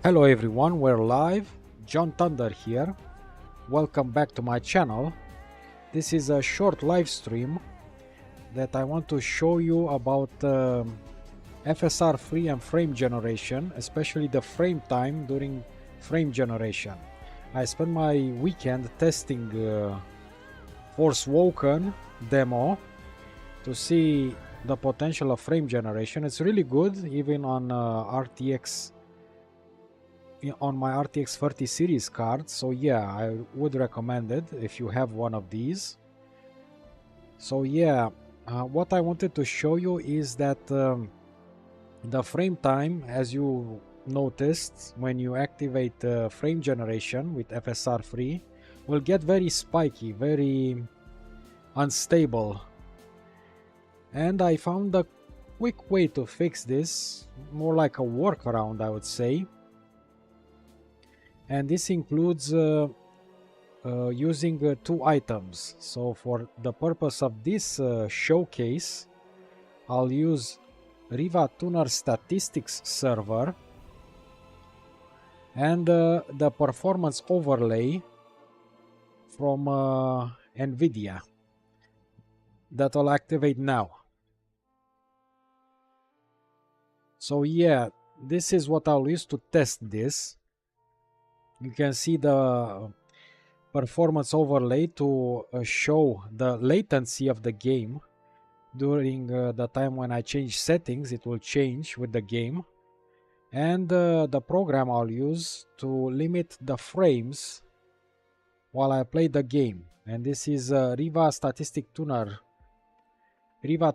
Hello everyone, we're live. John Thunder here. Welcome back to my channel. This is a short live stream that I want to show you about FSR free and frame generation, especially the frame time during frame generation. I spent my weekend testing Forspoken demo to see the potential of frame generation. It's really good even on RTX, on my RTX 30 series card. So yeah, I would recommend it if you have one of these. So yeah, what I wanted to show you is that the frame time, as you noticed when you activate frame generation with FSR free, will get very spiky, very unstable. And I found a quick way to fix this, more like a workaround I would say. And this includes using two items. So for the purpose of this showcase, I'll use Riva Tuner Statistics server and the performance overlay from NVIDIA that I'll activate now. So yeah, this is what I'll use to test this. You can see the performance overlay to show the latency of the game during the time when I change settings. It will change with the game, and the program I'll use to limit the frames while I play the game. And this is Riva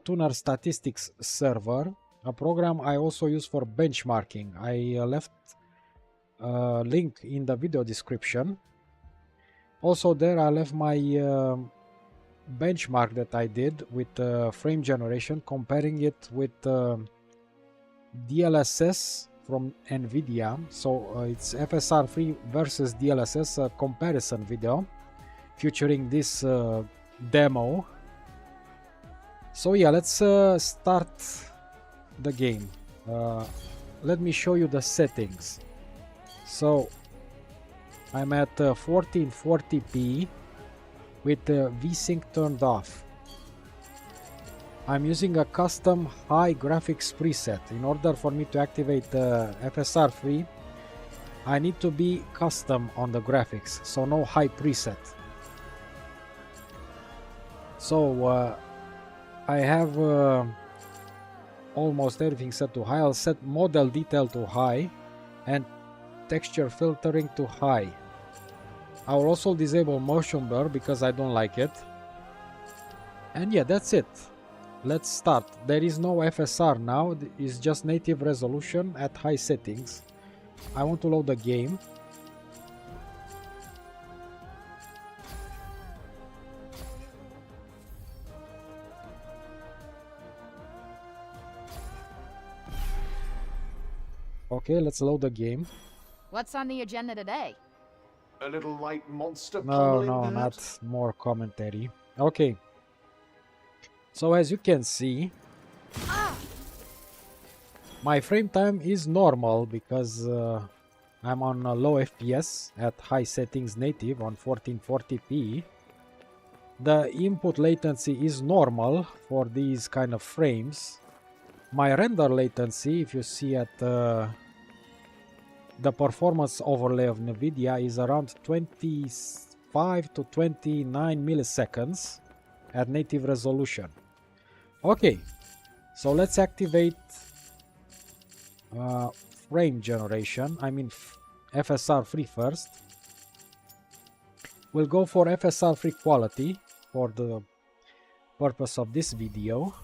Tuner Statistics server, a program I also use for benchmarking. I left link in the video description. Also there I left my benchmark that I did with frame generation, comparing it with DLSS from NVIDIA. So it's FSR free versus DLSS, a comparison video featuring this demo. So yeah, let's start the game. Let me show you the settings. So I'm at 1440p with VSync turned off. I'm using a custom high graphics preset. In order for me to activate FSR free, I need to be custom on the graphics, so no high preset. So I have almost everything set to high. I'll set model detail to high and texture filtering to high. I will also disable motion blur because I don't like it. And yeah, that's it. Let's start. There is no FSR now, it's just native resolution at high settings. I want to load the game. Okay, let's load the game. What's on the agenda today? A little light monster No, pummeling, not perhaps? more commentary. Okay. So as you can see, my frame time is normal because I'm on a low FPS at high settings native on 1440p. The input latency is normal for these kind of frames. My render latency, if you see at the performance overlay of NVIDIA, is around 25 to 29 milliseconds at native resolution. Okay, so let's activate frame generation, I mean FSR free first. We'll go for FSR free quality for the purpose of this video.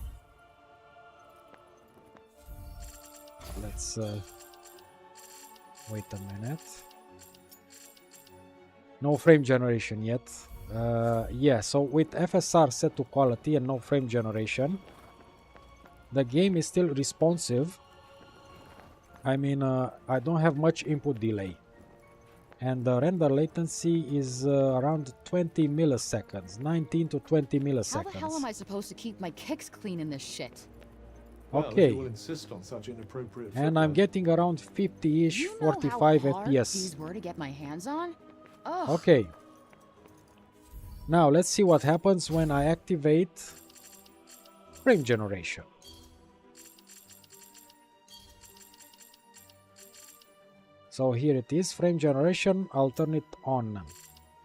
Let's wait a minute. No frame generation yet. Yeah, so with FSR set to quality and no frame generation, the game is still responsive. I mean, I don't have much input delay. And the render latency is around 20 milliseconds, 19 to 20 milliseconds. How the hell am I supposed to keep my kicks clean in this shit? Well, Okay. if you will insist on such inappropriate And I'm footwork. getting around 50-ish, You know 45 how hard FPS. these were to get my hands on? Ugh. Okay. Now let's see what happens when I activate frame generation. So here it is, frame generation, I'll turn it on.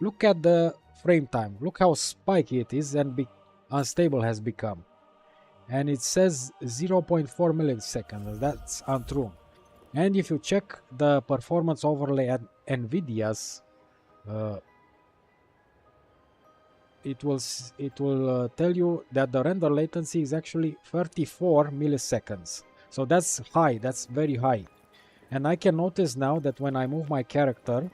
Look at the frame time. Look how spiky it is and unstable has become. And it says 0.4 milliseconds. That's untrue. And if you check the performance overlay at NVIDIA's, it will tell you that the render latency is actually 34 milliseconds. So that's high. That's very high. And I can notice now that when I move my character,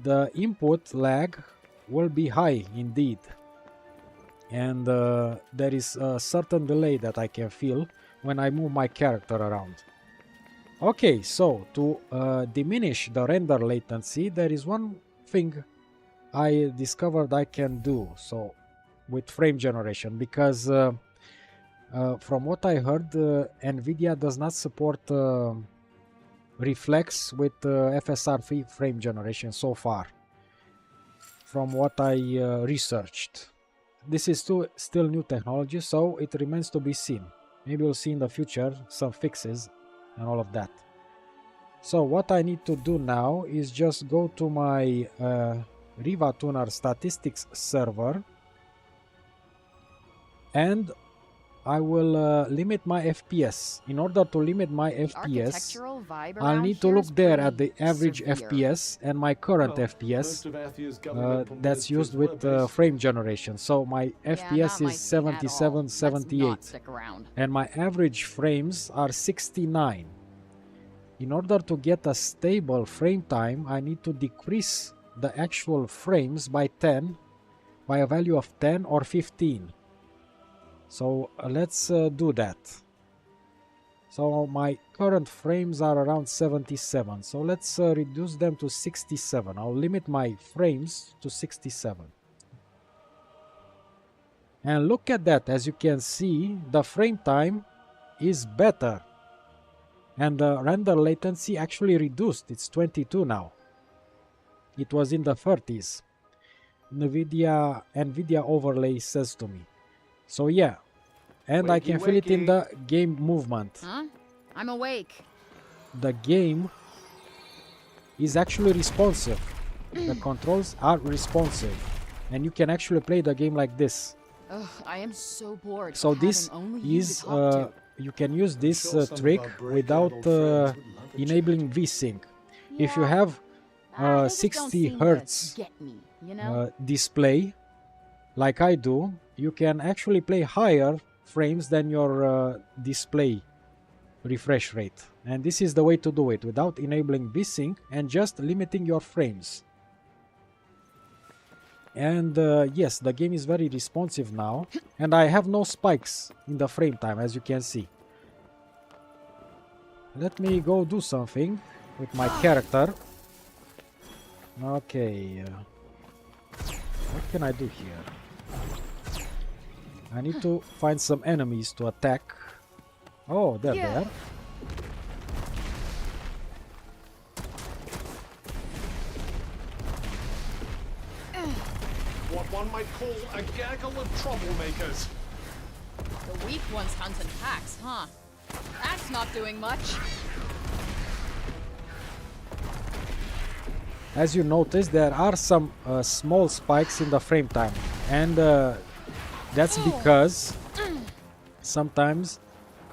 the input lag will be high indeed. And there is a certain delay that I can feel when I move my character around. Okay, so to diminish the render latency, there is one thing I discovered I can do so with frame generation, because from what I heard, NVIDIA does not support reflex with FSR frame generation so far, from what I researched. This is still new technology, so it remains to be seen. Maybe we'll see in the future some fixes and all of that. So what I need to do now is just go to my Riva Tuner statistics server, and I will limit my FPS. In order to limit my FPS, I'll need to look there at the average FPS and my current FPS that's used with frame generation. So my FPS is 77, 78, and my average frames are 69. In order to get a stable frame time, I need to decrease the actual frames by 10, by a value of 10 or 15. So let's do that. So my current frames are around 77. So let's reduce them to 67. I'll limit my frames to 67. And look at that. As you can see, the frame time is better. And the render latency actually reduced. It's 22 now. It was in the 30s. NVIDIA overlay says to me. So yeah, and I can feel it in the game movement. Huh? I'm awake. The game is actually responsive. The controls are responsive. And you can actually play the game like this. Ugh, I am so bored. So this is, you can use this trick without enabling VSync. If you have 60 Hertz display, like I do, you can actually play higher frames than your display refresh rate. And this is the way to do it, without enabling VSync and just limiting your frames. And yes, the game is very responsive now, and I have no spikes in the frame time, as you can see. Let me go do something with my character. Okay, what can I do here? I need to find some enemies to attack. Oh, they're there. What one might call a gaggle of troublemakers. The weak ones hunt in packs, huh? That's not doing much. As you notice, there are some small spikes in the frame time, and that's because sometimes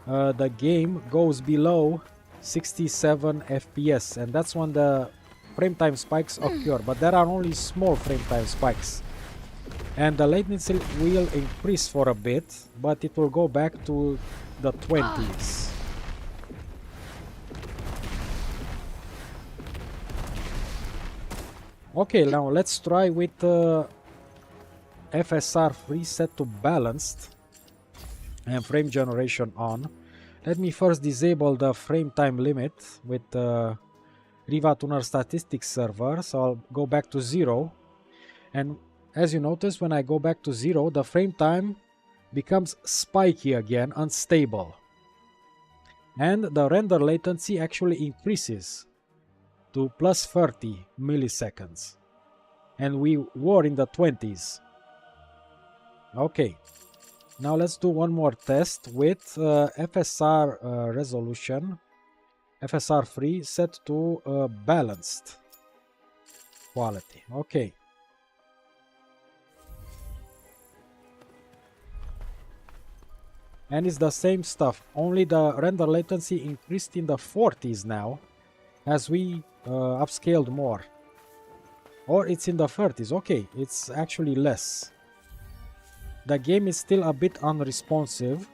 the game goes below 67 FPS, and that's when the frame time spikes occur. But there are only small frame time spikes, and the latency will increase for a bit, but it will go back to the 20s. Okay, now let's try with FSR free set to balanced and frame generation on. Let me first disable the frame time limit with Riva Tuner statistics server, so I'll go back to 0. And as you notice, when I go back to 0, the frame time becomes spiky again, unstable. And the render latency actually increases to plus 30 milliseconds. And we were in the 20s. Okay. Now let's do one more test with FSR resolution. FSR free set to balanced quality. Okay. And it's the same stuff, only the render latency increased in the 40s now as we upscaled more. Or it's in the 30s. Okay, it's actually less. The game is still a bit unresponsive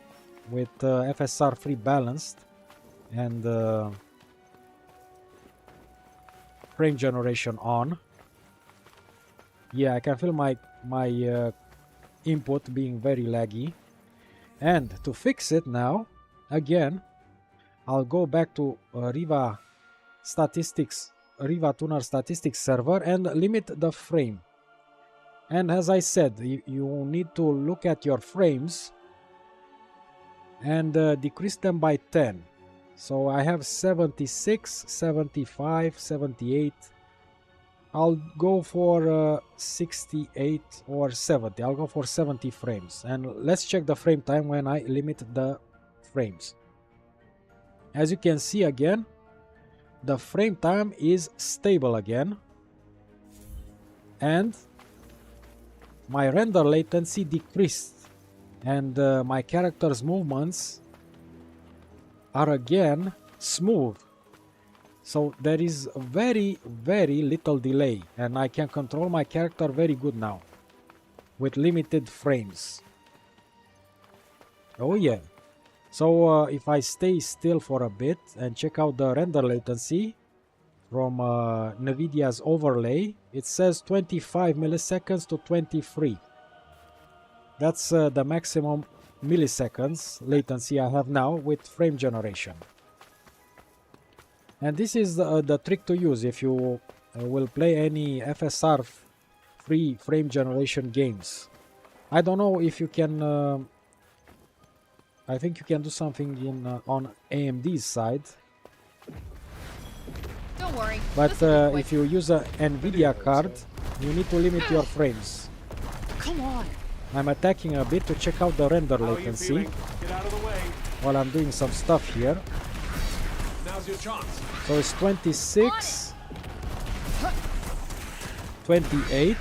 with FSR free balanced and frame generation on. Yeah, I can feel my input being very laggy. And to fix it now, again, I'll go back to Riva Tuner Statistics server and limit the frame. And as I said, you need to look at your frames and decrease them by 10. So I have 76, 75, 78. I'll go for 68 or 70. I'll go for 70 frames. And let's check the frame time when I limit the frames. As you can see again, the frame time is stable again. And my render latency decreased. And my character's movements are again smooth. So there is very little delay, and I can control my character very good now with limited frames. Oh yeah. So if I stay still for a bit and check out the render latency from NVIDIA's overlay, it says 25 milliseconds to 23. That's the maximum milliseconds latency I have now with frame generation. And this is the trick to use if you will play any FSR free frame generation games. I don't know if you can, I think you can do something in on AMD's side. Don't worry. But if you use an NVIDIA card, you need to limit your frames. Come on. I'm attacking a bit to check out the render latency while I'm doing some stuff here. Now's your chance. So it's 26, 28,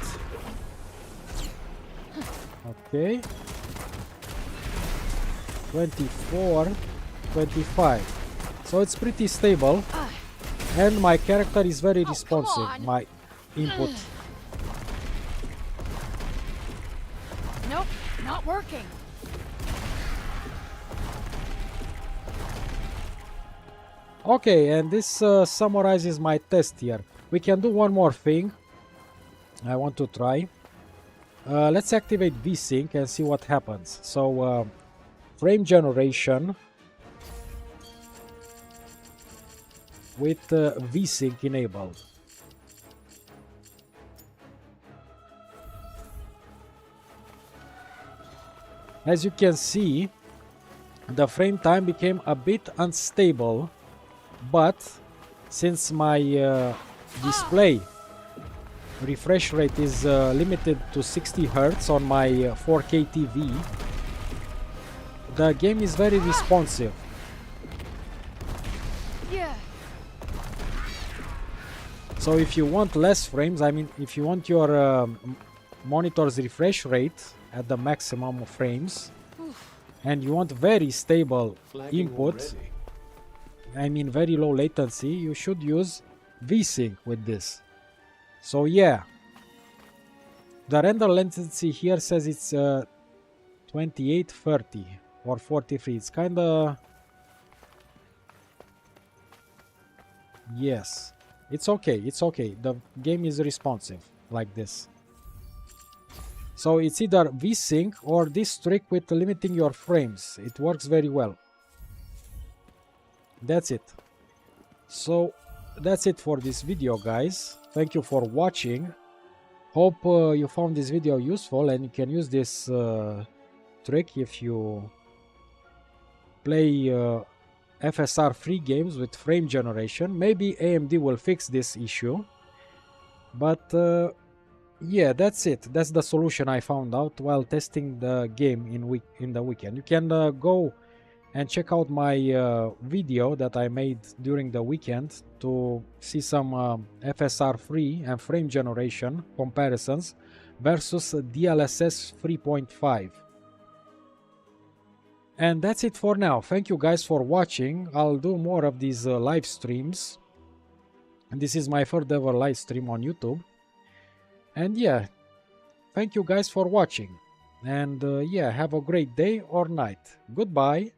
okay, 24, 25. So it's pretty stable, and my character is very responsive, my input. Nope, not working. Okay, and this summarizes my test here. We can do one more thing I want to try. Let's activate VSync and see what happens. So frame generation with VSync enabled. As you can see, the frame time became a bit unstable, but since my display refresh rate is limited to 60 Hz on my 4K TV, the game is very responsive. Yeah. So if you want less frames, I mean if you want your monitor's refresh rate at the maximum frames and you want very stable input, I mean very low latency, you should use VSync with this. So yeah, the render latency here says it's 2830 or 43. It's kinda, yes, it's okay, it's okay. The game is responsive like this. So it's either VSync or this trick with limiting your frames. It works very well. That's it. So that's it for this video, guys. Thank you for watching. Hope you found this video useful and you can use this trick if you play FSR free games with frame generation. Maybe AMD will fix this issue, but yeah, that's it. That's the solution I found out while testing the game in the weekend. You can go and check out my video that I made during the weekend to see some FSR free and frame generation comparisons versus DLSS 3.5. And that's it for now. Thank you guys for watching. I'll do more of these live streams. And this is my first ever live stream on YouTube. And yeah, thank you guys for watching. And yeah, have a great day or night. Goodbye.